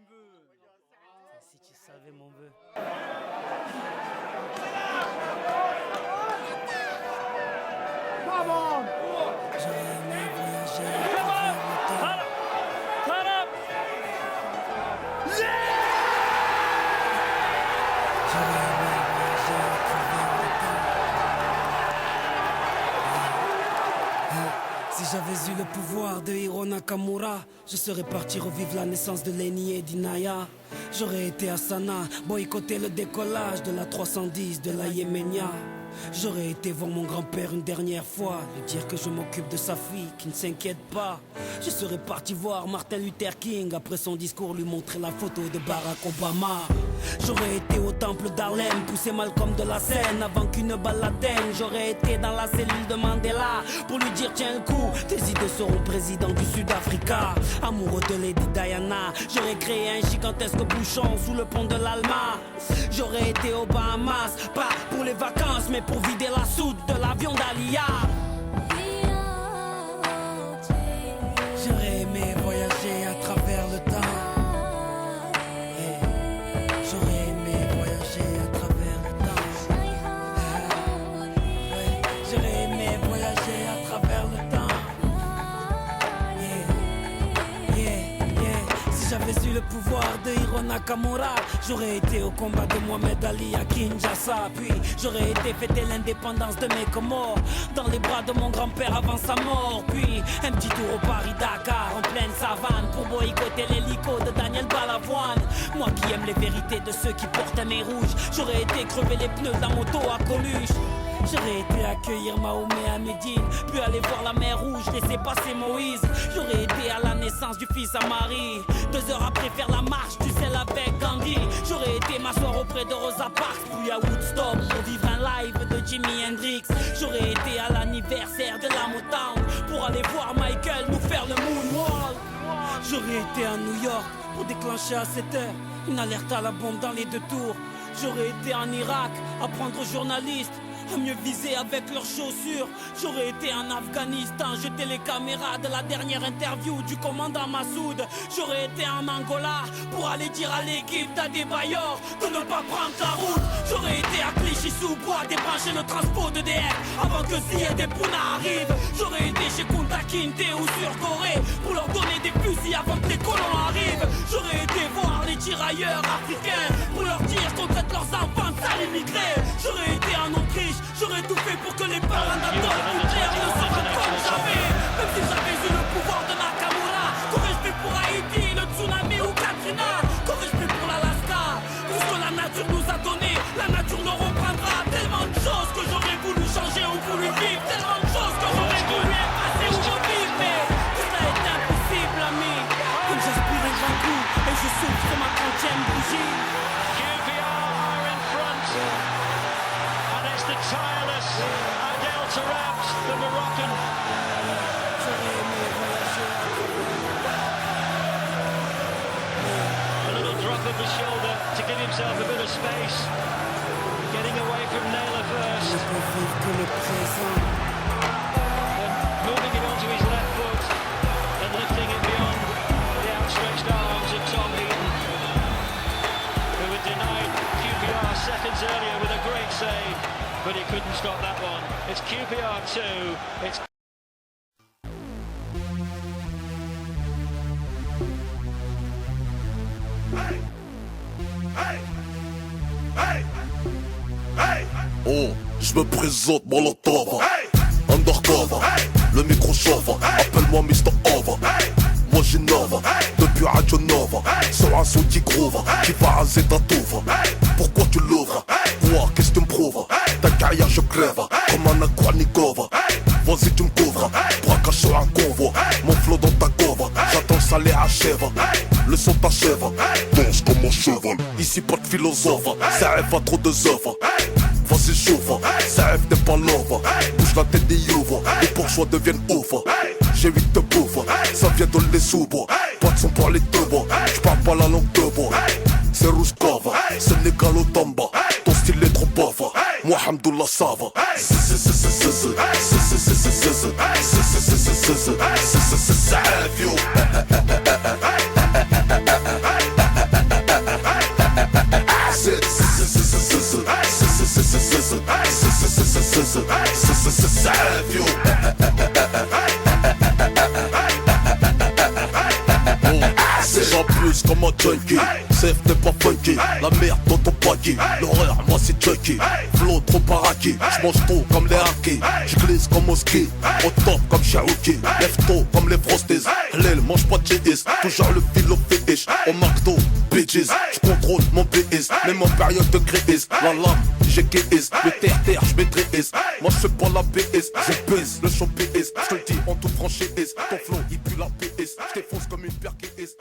Si tu savais mon vœu. J'aurais aimé voyager à travers le temps. J'aurais aimé voyager à travers le temps. Si j'avais eu le pouvoir de Hiro Nakamura, je serais parti revivre la naissance de Lenny et d'Inaya. J'aurais été à Sanaa, boycotter le décollage de la 310 de la Yéménia. J'aurais été voir mon grand-père une dernière fois, lui dire que je m'occupe de sa fille, qui ne s'inquiète pas. Je serais parti voir Martin Luther King, après son discours lui montrer la photo de Barack Obama. J'aurais été au temple d'Harlem, pousser Malcolm de la scène avant qu'une balle l'atteigne. J'aurais été dans la cellule de Mandela pour lui dire tiens le coup, tes idées seront président du Sud-Africa. Amoureux de Lady Diana, j'aurais créé un gigantesque bouchon sous le pont de l'Alma. J'aurais été aux Bahamas, pas pour les vacances mais pour vider la soute de l'avion d'Alia. J'aurais aimé voyager à travers le temps. J'aurais aimé voyager à travers le temps. J'aurais aimé voyager à travers le temps. Si j'avais eu le pouvoir de Hiro Nakamura, j'aurais été au combat de Mohamed Ali à Kinshasa. Puis j'aurais été fêter l'indépendance de mes Comores dans les bras de mon grand-père avant sa mort. Puis un petit tour au Paris-Dakar en pleine savane pour boycotter l'hélico de Daniel Balavoine. Moi qui aime les vérités de ceux qui portent un nez rouge, j'aurais été crever les pneus d'un moto à Coluche. J'aurais été accueillir Mahomet à Médine, puis aller voir la mer Rouge, laisser passer Moïse. J'aurais été à la naissance du fils à Marie, 2 heures après faire la marche du sel avec Gandhi. J'aurais été m'asseoir auprès de Rosa Parks, puis à Woodstock pour vivre un live de Jimi Hendrix. J'aurais été à l'anniversaire de la Motown pour aller voir Michael nous faire le moonwalk. J'aurais été à New York pour déclencher à 7 heures une alerte à la bombe dans les 2 tours. J'aurais été en Irak, apprendre aux journalistes à mieux viser avec leurs chaussures. J'aurais été en Afghanistan, jeter les caméras de la dernière interview du commandant Massoud. J'aurais été en Angola pour aller dire à l'équipe d'Adebayor de ne pas prendre la route. J'aurais été à Clichy-sous-Bois débrancher le transport de DF avant que Ziyad et Pouna arrivent. J'aurais été chez Kunta Kinte ou sur Corée pour leur donner des fusils avant que les colons arrivent. J'aurais été voir les tirailleurs africains pour leur dire qu'on traite leurs enfants de sales immigrés. J'aurais été en Autriche, j'aurais tout fait pour que les parents d'Adolf Hitler ne se rendent comme jamais. Même si j'avais eu le pouvoir de Nakamura, qu'aurais-je fait pour Haïti, le tsunami ou Katrina? Qu'aurais-je fait pour l'Alaska? Tout ce que la nature nous a donné, la nature nous reprendra. Tellement de choses que j'aurais voulu changer ou voulu vivre, tellement de choses que j'aurais voulu effacer ou revivre. Mais tout ça est impossible, ami. Comme j'aspire un grand coup et je souffle sur ma 30e bougie. The tireless Adel Taarabt, the Moroccan. A little drop of the shoulder to give himself a bit of space. Getting away from Naylor first. And moving it onto his left foot and lifting it beyond the outstretched arms of Tom Heaton, who had denied QPR seconds earlier with a great save. But he couldn't stop that one. It's QPR 2. It's hey! Hey! Hey! Hey! Oh, je me présente Molotov. Hey! Undercover. Hey! Le micro chauffe. Hey! Appelle-moi Mr. Over. Hey! Moi j'innove. Hey! Depuis Radio Nova. Hey! Sur un son qui groove. Hey! Qui va raser ta touve. Hey! Pourquoi tu l'ouvres? Hey! Quoi, qu'est-ce que tu me prouves? Hey! Ta carrière je crève. Hey! Comme un Akwanikova. Hey! Vas-y tu me couvres. Hey! Braquage sur un convoi. Hey! Mon flow dans ta cove. Hey! J'attends ça les achève. Hey! Le son t'achève. Hey! Danse comme un cheval. Ici pas de philosophe. Hey! Ça rêve à trop de œuvres. Hey! Vas-y chauffe. Hey! Ça rêve n'est pas l'ouvre. Hey! Bouge la tête des youves. Hey! Les bourgeois deviennent ouf. Hey! J'ai 8 de bouffe. Hey! Ça vient de les sous-bois. Hey! Pas de son pour les deux bois. Hey! J'parle pas la langue de bois. Hey! C'est Rouskova. Hey! C'est Sénégal au Tamba. Hey! Ton style est trop bava. Hey! Moi Hamdoullah ça va. j'abuse comme un junkie. Safe n'est pas funky, la merde dans ton paquet. L'horreur, moi c'est Chucky. Flow trop paraki, j'mange tout comme les hackers. J'glisse comme au ski, au top comme Cherokee. Lève tôt comme les frosties. L'aile mange pas de cheese, toujours le fil au fétiche. Au McDo, bitches, j'contrôle mon PS. Même en période de crise, la lame, j'ai KS. Le terre-terre, j'maîtrise. Moi j'fais pas la PS, je pèse le champ PS. J'te le dis en toute franchise, ton flow il pue la PS. J't'effonce comme une paire KS.